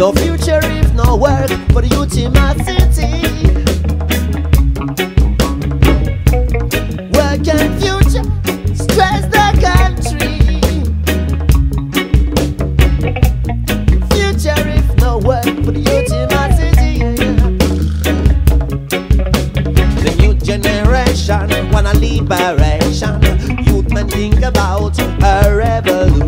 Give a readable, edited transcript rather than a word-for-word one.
No future if no work for the youth in my city. Work and future stress the country. Future if no work for the youth in my city. The new generation want a liberation. Youth men think about a revolution.